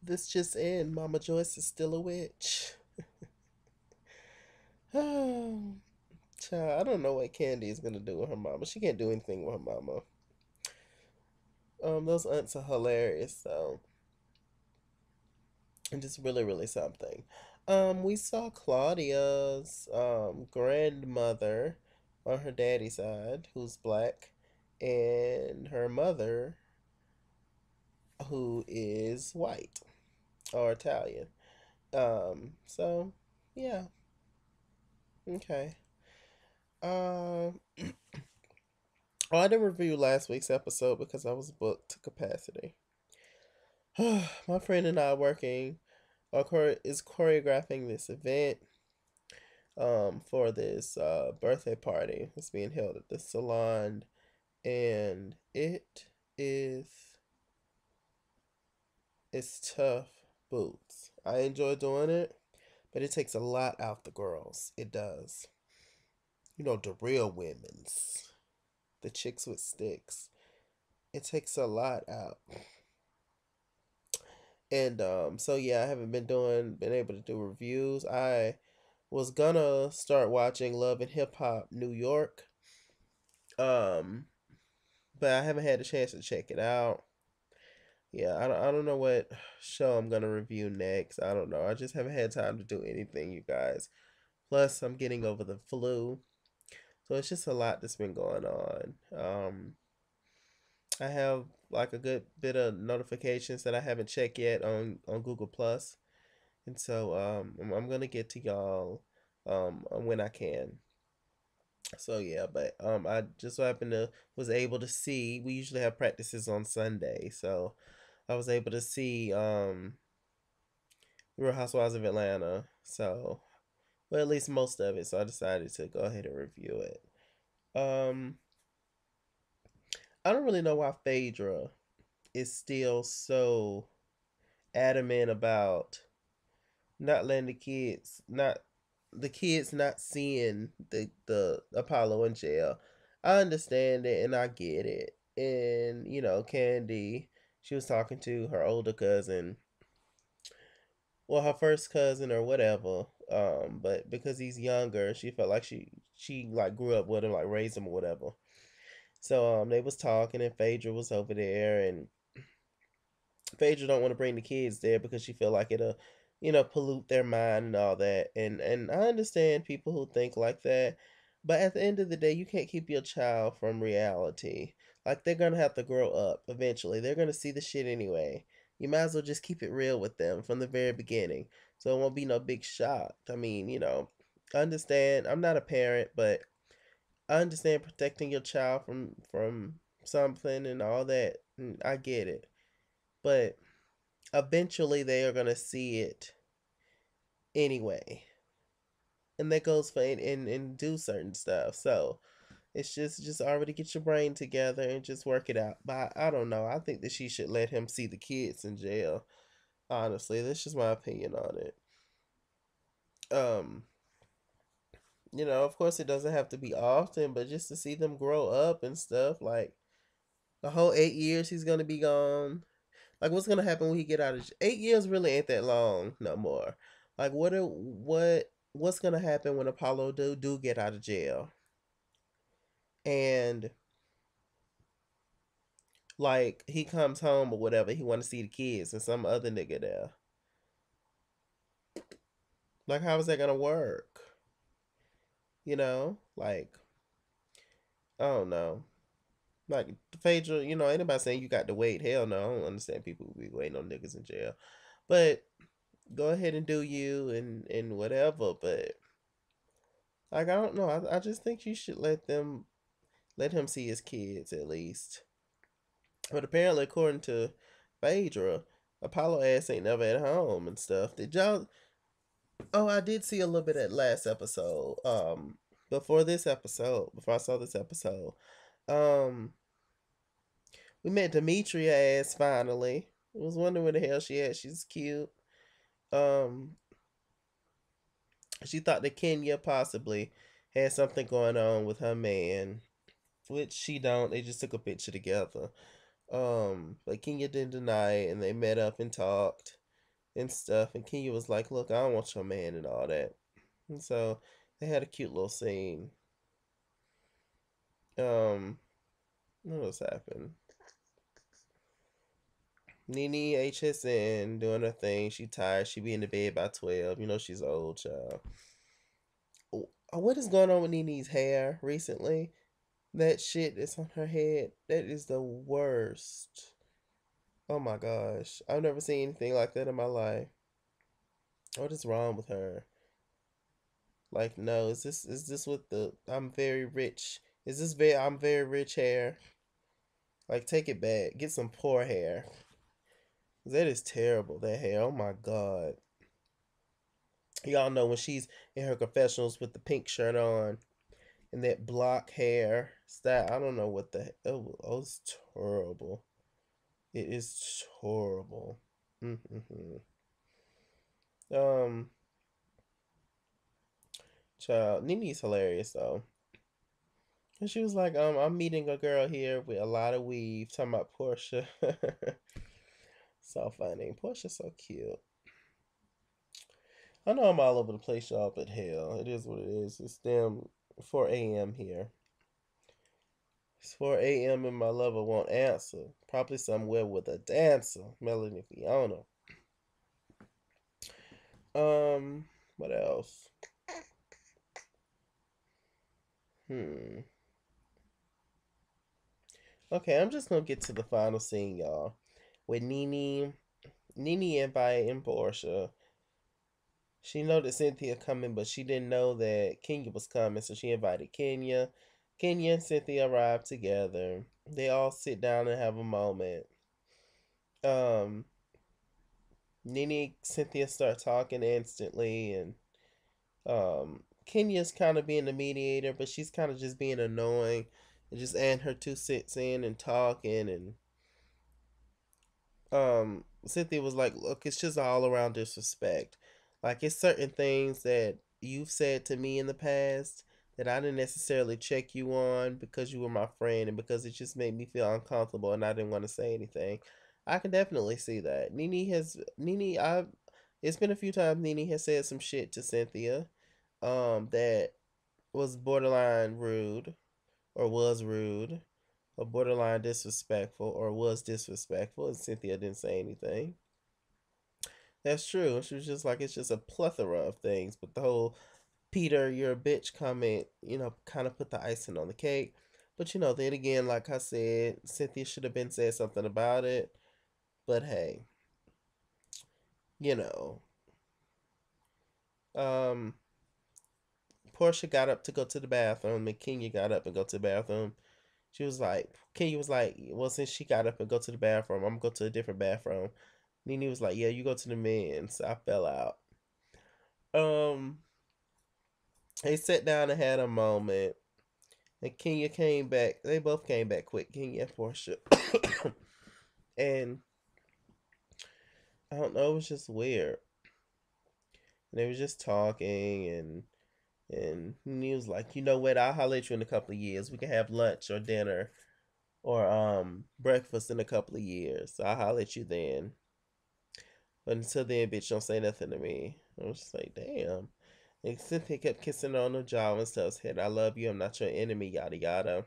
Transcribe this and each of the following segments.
This just in, Mama Joyce is still a witch. Child, I don't know what Candy is gonna do with her mama. She can't do anything with her mama. Those aunts are hilarious though, and just really, really something. We saw Claudia's grandmother on her daddy's side, who's black, and her mother, who is white or Italian. So yeah, okay. Um, oh, I didn't review last week's episode because I was booked to capacity. My friend and I are working, is choreographing this event for this birthday party that's being held at the salon, and is it's tough boots. I enjoy doing it, but it takes a lot out the girls. It does. You know, the real women's, the chicks with sticks. It takes a lot out. And so yeah, I haven't been able to do reviews. I was gonna start watching Love and Hip Hop New York. Um but I haven't had a chance to check it out. Yeah, I don't know what show I'm gonna review next. I don't know. I just haven't had time to do anything, you guys. Plus I'm getting over the flu. So it's just a lot that's been going on. I have like a good bit of notifications that I haven't checked yet on Google Plus. And so I'm gonna get to y'all when I can. So yeah, but I just so happened to was able to see, we usually have practices on Sunday, so I was able to see Real Housewives of Atlanta. So well, at least most of it. So I decided to go ahead and review it. Um I don't really know why Phaedra is still so adamant about not letting the kids not seeing the Apollo in jail. I understand it and I get it. And you know, Candy, she was talking to her older cousin, well, her first cousin or whatever. But because he's younger, she felt like she like grew up with him, like raised him or whatever. So they was talking and Phaedra was over there, and Phaedra don't want to bring the kids there because she feel like it'll, pollute their mind and all that. And I understand people who think like that, but at the end of the day, you can't keep your child from reality. Like they're gonna have to grow up eventually. They're gonna see the shit anyway. You might as well just keep it real with them from the very beginning, so it won't be no big shock. I mean, I understand. I'm not a parent, but I understand protecting your child from something and all that. And I get it, but eventually they are going to see it anyway, and that goes for and do certain stuff. So it's just already get your brain together and just work it out. But I don't know, I think that she should let him see the kids in jail. Honestly, that's just my opinion on it. um of course it doesn't have to be often, but just to see them grow up and stuff, like the whole 8 years he's gonna be gone. Like, what's gonna happen when he get out of 8 years? Really ain't that long no more. Like, what's gonna happen when Apollo do get out of jail, and like he comes home or whatever, he want to see the kids and some other nigga there. Like, how is that gonna work? Like, I don't know. Like Phaedra, anybody saying you got to wait? Hell no, I don't understand people who be waiting on niggas in jail. But go ahead and do you and whatever. But like, I don't know. I just think you should let him see his kids at least. But apparently, according to Phaedra, Apollo ass ain't never at home and stuff. Did y'all? Oh, I did see a little bit at last episode. Before I saw this episode, um, we met Demetria ass finally. I was wondering where the hell she at. She's cute. Um, she thought that Kenya possibly had something going on with her man, which she don't. They just took a picture together. But Kenya didn't deny it, and they met up and talked. and stuff. And Kenya was like, "Look, I don't want your man and all that." And so they had a cute little scene. Um, what else happened? Nene HSN doing her thing. She tired. She be in the bed by 12. You know she's an old child. What is going on with Nene's hair recently? That shit that's on her head. That is the worst. Oh my gosh. I've never seen anything like that in my life. What is wrong with her? Like, no, is this with the I'm very rich? Is this very I'm very rich hair? Like, take it back. Get some poor hair. That is terrible, that hair. Oh my god. Y'all know when she's in her confessionals with the pink shirt on and that block hair style. I don't know what the it's terrible. It is horrible. Mm-hmm. Um, Child, Nene's hilarious though. And she was like, I'm meeting a girl here with a lot of weave, talking about Portia. So funny. Portia's so cute. I know I'm all over the place, y'all, but hell, it is what it is. It's damn 4 a.m. here. It's 4 a.m. and my lover won't answer. Probably somewhere with a dancer, Melanie Fiona. What else? Hmm. Okay, I'm just gonna get to the final scene, y'all. With Nene inviting Portia. She know that Cynthia coming, but she didn't know that Kenya was coming, so she invited Kenya. Kenya and Cynthia arrive together. They all sit down and have a moment. Um, Nene, Cynthia start talking instantly, and Kenya's kind of being the mediator, but she's kind of just being annoying and just adding her 2 cents in and talking. And Cynthia was like, "Look, it's just all around disrespect. Like, it's certain things that you've said to me in the past that I didn't necessarily check you on because you were my friend and because it just made me feel uncomfortable and I didn't want to say anything." I can definitely see that. Nene, I it's been a few times Nene has said some shit to Cynthia that was borderline rude or was rude or borderline disrespectful or was disrespectful, and Cynthia didn't say anything. That's true. She was just like, it's just a plethora of things. But the whole Peter, you're a bitch comment, kind of put the icing on the cake. But then again, like I said, Cynthia should have been said something about it. But hey, you know, um, Portia got up to go to the bathroom, and Kenya got up and go to the bathroom. Kenya was like, well, since she got up and go to the bathroom, I'm gonna go to a different bathroom. Nene was like, yeah, you go to the men's. I fell out. Um, they sat down and had a moment, and Kenya came back. They both came back quick, Kenya and Portia. And I don't know, it was just weird. And they were just talking, and he was like, you know what? I'll holler at you in a couple of years. We can have lunch or dinner or breakfast in a couple of years. So I'll holler at you then. But until then, bitch, don't say nothing to me. I was just like, damn. And Cynthia kept kissing her on the jaw and stuff. Said, I love you. I'm not your enemy. Yada yada.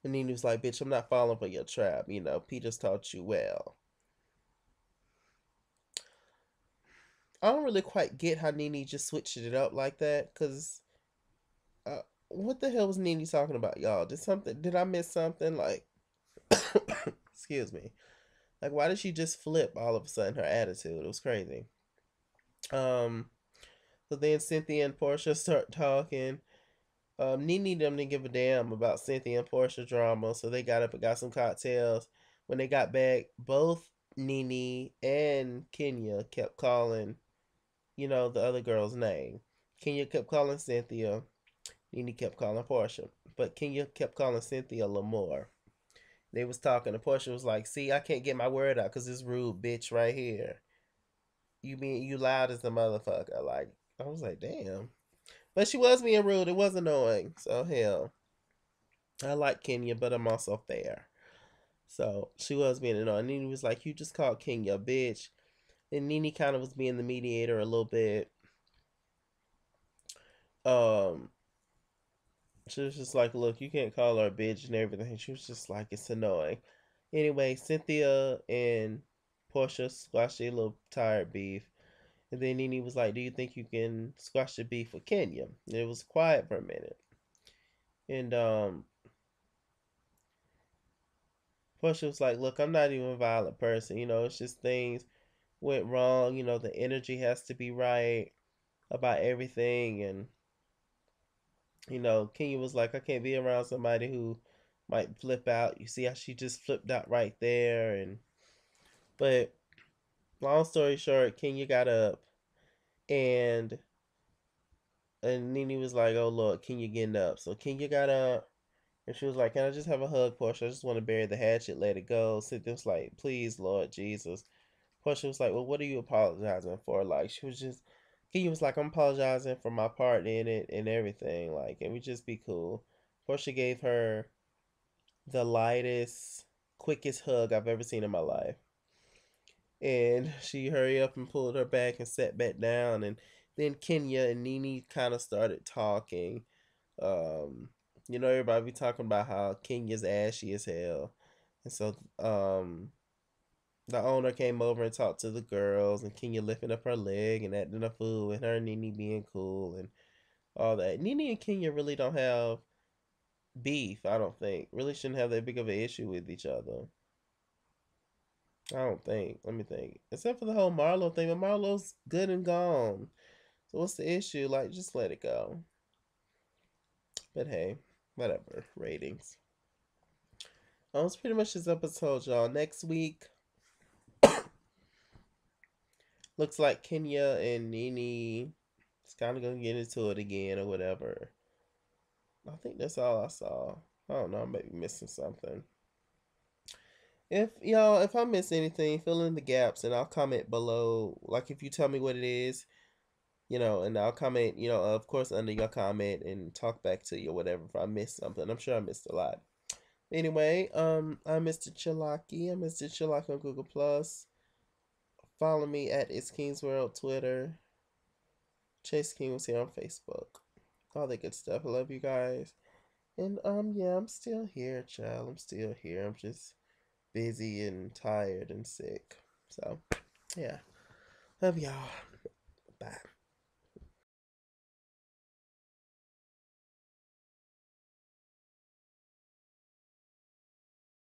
And Nene was like, bitch, I'm not falling for your trap. Peter's taught you well. I don't really quite get how Nene just switched it up like that. Because what the hell was Nene talking about, y'all? Did I miss something? Like, excuse me. Like, why did she just flip all of a sudden her attitude? It was crazy. Um, so then Cynthia and Portia start talking. Nene them didn't give a damn about Cynthia and Portia drama, so they got up and got some cocktails. When they got back, both Nene and Kenya kept calling, the other girl's name. Kenya kept calling Cynthia. Nene kept calling Portia, but Kenya kept calling Cynthia Lamore. They was talking, and Portia was like, "See, I can't get my word out because this rude bitch right here. You loud as a motherfucker." Like, I was like, damn. But she was being rude. It was annoying. So hell, I like Kenya, but I'm also fair. So she was being annoying. And he was like, "You just called Kenya a bitch." And Nene kind of was being the mediator a little bit. Um, she was just like, look, you can't call her a bitch and everything. She was just like, it's annoying. Anyway, Cynthia and Portia squashed a little tired beef. And then Nene was like, do you think you can squash the beef with Kenya? And it was quiet for a minute. And Portia was like, look, I'm not even a violent person. It's just things went wrong. The energy has to be right about everything. And, Kenya was like, I can't be around somebody who might flip out. You see how she just flipped out right there. But long story short, Kenya got up and Nene was like, oh, Lord, Kenya getting up. So Kenya got up and she was like, can I just have a hug, Portia? I just want to bury the hatchet, let it go. Cynthia was like, please, Lord Jesus. Portia was like, well, what are you apologizing for? Like, she was just, Kenya was like, I'm apologizing for my part in it and everything. Like, can we just be cool? Portia gave her the lightest, quickest hug I've ever seen in my life. And she hurried up and pulled her back and sat back down. And then Kenya and Nene kind of started talking. Um, everybody be talking about how Kenya's ashy as hell. And so the owner came over and talked to the girls, and Kenya lifting up her leg and acting a fool, and her and Nene being cool and all that. Nene and Kenya really don't have beef, I don't think. Really shouldn't have that big of an issue with each other. I don't think. Let me think. Except for the whole Marlo thing, but Marlo's good and gone. So what's the issue? Like, just let it go. But hey, whatever. Ratings. That's pretty much this episode, y'all. Next week, looks like Kenya and Nene is kind of gonna get into it again or whatever. I think that's all I saw. I don't know. I might be missing something. If I miss anything, fill in the gaps and I'll comment below. Like if you tell me what it is, and I'll comment, of course, under your comment and talk back to you or whatever if I missed something. I'm sure I missed a lot. Anyway, I'm Mr. Chilaki. I'm Mr. Chilaki on Google Plus. Follow me at It's King's World Twitter. Chase King was here on Facebook. All that good stuff. I love you guys. And yeah, I'm still here, child. I'm still here. I'm just busy and tired and sick. So yeah. Love y'all. Bye.